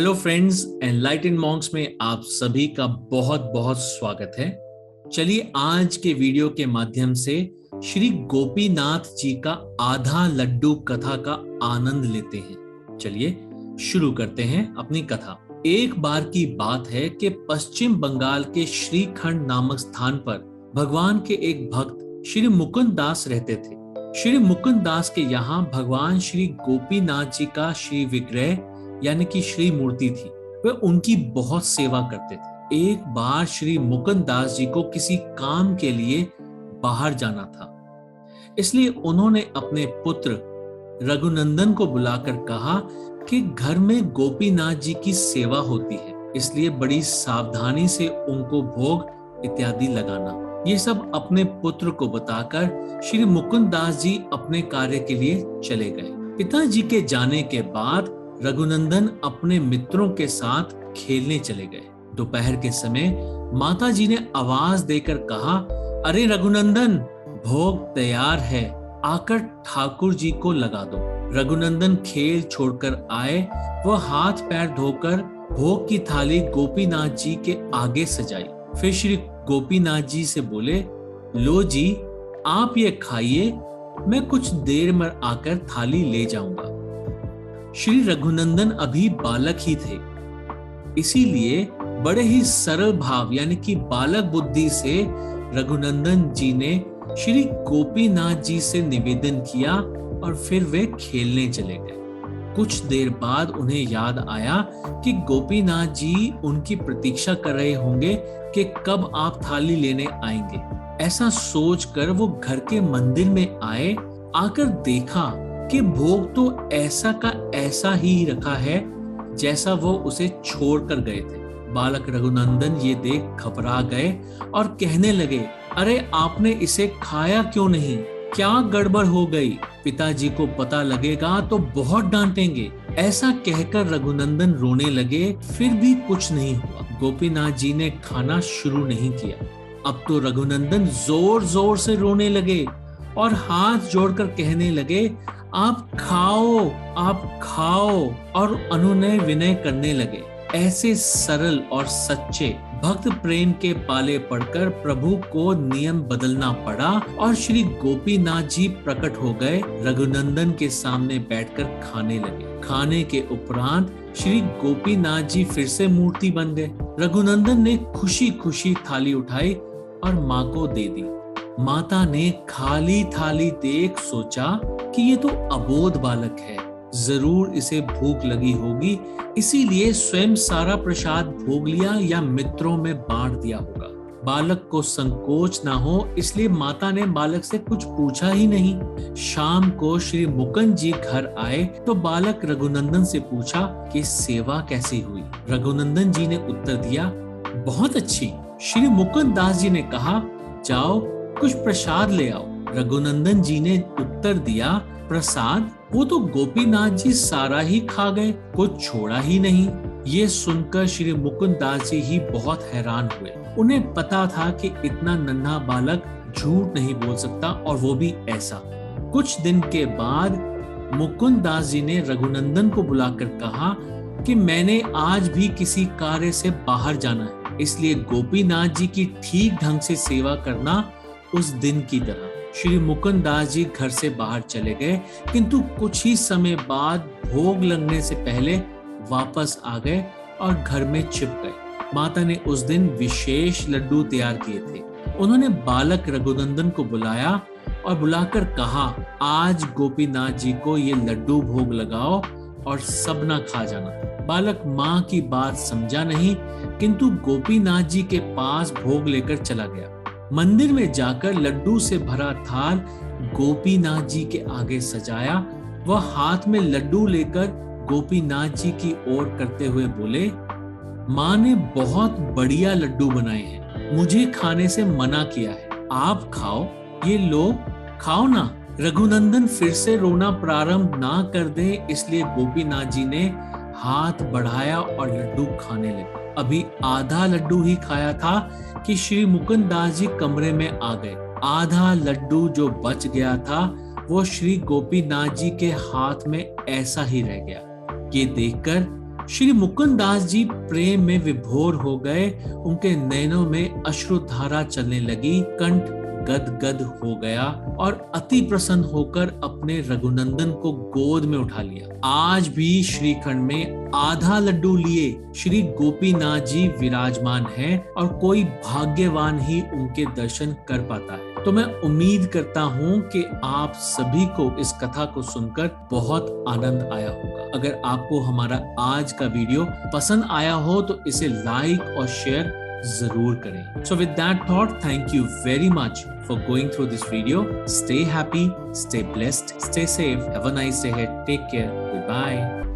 Hello friends, enlightened Monks में आप सभी का बहुत बहुत स्वागत है। चलिए आज के वीडियो के माध्यम से श्री गोपीनाथ जी का आधा लड्डू कथा का आनंद लेते हैं। चलिए शुरू करते हैं अपनी कथा। एक बार की बात है कि पश्चिम बंगाल के श्रीखंड नामक स्थान पर भगवान के एक भक्त श्री मुकुंद दास रहते थे। श्री मुकुंद दास के यहाँ भगवान श्री गोपीनाथ जी का श्री विग्रह यानी कि श्री मूर्ति थी। वे उनकी बहुत सेवा करते थे। एक बार श्री मुकुंद दास जी को किसी काम के लिए बाहर जाना था, इसलिए उन्होंने अपने पुत्र रघुनंदन को बुलाकर कहा कि घर में गोपीनाथ जी की सेवा होती है, इसलिए बड़ी सावधानी से उनको भोग इत्यादि लगाना। ये सब अपने पुत्र को बताकर श्री मुकुंद दास जी अपने कार्य के लिए चले गए। पिताजी के जाने के बाद रघुनंदन अपने मित्रों के साथ खेलने चले गए। दोपहर के समय माताजी ने आवाज देकर कहा, अरे रघुनंदन, भोग तैयार है, आकर ठाकुर जी को लगा दो। रघुनंदन खेल छोड़कर आए। वह हाथ पैर धोकर भोग की थाली गोपीनाथ जी के आगे सजाई। फिर श्री गोपीनाथ जी से बोले, लो जी, आप ये खाइए, मैं कुछ देर में आकर थाली ले जाऊंगा। श्री रघुनंदन अभी बालक ही थे, इसीलिए बड़े ही सरल भाव यानी कि बालक बुद्धि से रघुनंदन जी ने श्री गोपीनाथ जी से निवेदन किया और फिर वे खेलने चले गए। कुछ देर बाद उन्हें याद आया कि गोपीनाथ जी उनकी प्रतीक्षा कर रहे होंगे कि कब आप थाली लेने आएंगे। ऐसा सोचकर वो घर के मंदिर में आए। आकर देखा कि भोग तो ऐसा का ऐसा ही रखा है जैसा वो उसे छोड़कर गए थे। बालक रघुनंदन ये देख घबरा गए और कहने लगे, अरे आपने इसे खाया क्यों नहीं? क्या गड़बड़ हो गई? पिताजी को पता लगेगा तो बहुत डांटेंगे। ऐसा कहकर रघुनंदन रोने लगे, फिर भी कुछ नहीं हुआ। गोपीनाथ जी ने खाना शुरू नहीं किया। अब तो रघुनंदन जोर जोर से रोने लगे और हाथ जोड़कर कहने लगे, आप खाओ, आप खाओ, और अनुनय विनय करने लगे। ऐसे सरल और सच्चे भक्त प्रेम के पाले पड़कर प्रभु को नियम बदलना पड़ा और श्री गोपीनाथ जी प्रकट हो गए। रघुनंदन के सामने बैठकर खाने लगे। खाने के उपरांत श्री गोपीनाथ जी फिर से मूर्ति बन गए। रघुनंदन ने खुशी खुशी थाली उठाई और माँ को दे दी। माता ने खाली थाली देख सोचा कि ये तो अबोध बालक है, जरूर इसे भूख लगी होगी, इसीलिए स्वयं सारा प्रसाद भोग लिया या मित्रों में बांट दिया होगा। बालक को संकोच ना हो इसलिए माता ने बालक से कुछ पूछा ही नहीं। शाम को श्री मुकुंद जी घर आए तो बालक रघुनंदन से पूछा कि सेवा कैसी हुई। रघुनंदन जी ने उत्तर दिया, बहुत अच्छी। श्री मुकुंद दास जी ने कहा, जाओ कुछ प्रसाद ले आओ। रघुनंदन जी ने उत्तर दिया, प्रसाद? वो तो गोपीनाथ जी सारा ही खा गए, कुछ छोड़ा ही नहीं। ये सुनकर श्री मुकुंद दास जी ही बहुत हैरान हुए। उन्हें पता था कि इतना नन्हा बालक झूठ नहीं बोल सकता, और वो भी ऐसा। कुछ दिन के बाद मुकुंद दास जी ने रघुनंदन को बुलाकर कहा कि मैंने आज भी किसी कार्य से बाहर जाना है, इसलिए गोपीनाथ जी की ठीक ढंग से सेवा करना उस दिन की तरह। श्री मुकुंद दास जी घर से बाहर चले गए, किंतु कुछ ही समय बाद भोग लगने से पहले वापस आ गए और घर में छिप गए। माता ने उस दिन विशेष लड्डू तैयार किए थे। उन्होंने बालक रघुनंदन को बुलाया और बुलाकर कहा, आज गोपीनाथ जी को ये लड्डू भोग लगाओ और सब ना खा जाना। बालक माँ की बात समझा नहीं, किंतु गोपीनाथ जी के पास भोग लेकर चला गया। मंदिर में जाकर लड्डू से भरा थाल गोपीनाथ जी के आगे सजाया। वह हाथ में लड्डू लेकर गोपीनाथ जी की ओर करते हुए बोले, माँ ने बहुत बढ़िया लड्डू बनाए हैं, मुझे खाने से मना किया है, आप खाओ, ये लो, खाओ ना। रघुनंदन फिर से रोना प्रारंभ ना कर दे, इसलिए गोपीनाथ जी ने हाथ बढ़ाया और लड्डू खाने लगे। अभी आधा लड्डू ही खाया था कि श्री मुकुंद दास जी कमरे में आ गए। आधा लड्डू जो बच गया था वो श्री गोपीनाथ जी के हाथ में ऐसा ही रह गया। ये देखकर श्री मुकुंद दास जी प्रेम में विभोर हो गए, उनके नैनों में अश्रुधारा चलने लगी, कंठ गदगद हो गया और अति प्रसन्न होकर अपने रघुनंदन को गोद में उठा लिया। आज भी श्रीखंड में आधा लड्डू लिए श्री गोपीनाथ जी विराजमान हैं और कोई भाग्यवान ही उनके दर्शन कर पाता है। तो मैं उम्मीद करता हूँ कि आप सभी को इस कथा को सुनकर बहुत आनंद आया होगा। अगर आपको हमारा आज का वीडियो पसंद आया हो तो इसे लाइक और शेयर जरूर करें। So with that thought, thank you very much for going through this video. Stay happy, stay blessed, stay safe. Have a nice day ahead. Take care. Goodbye.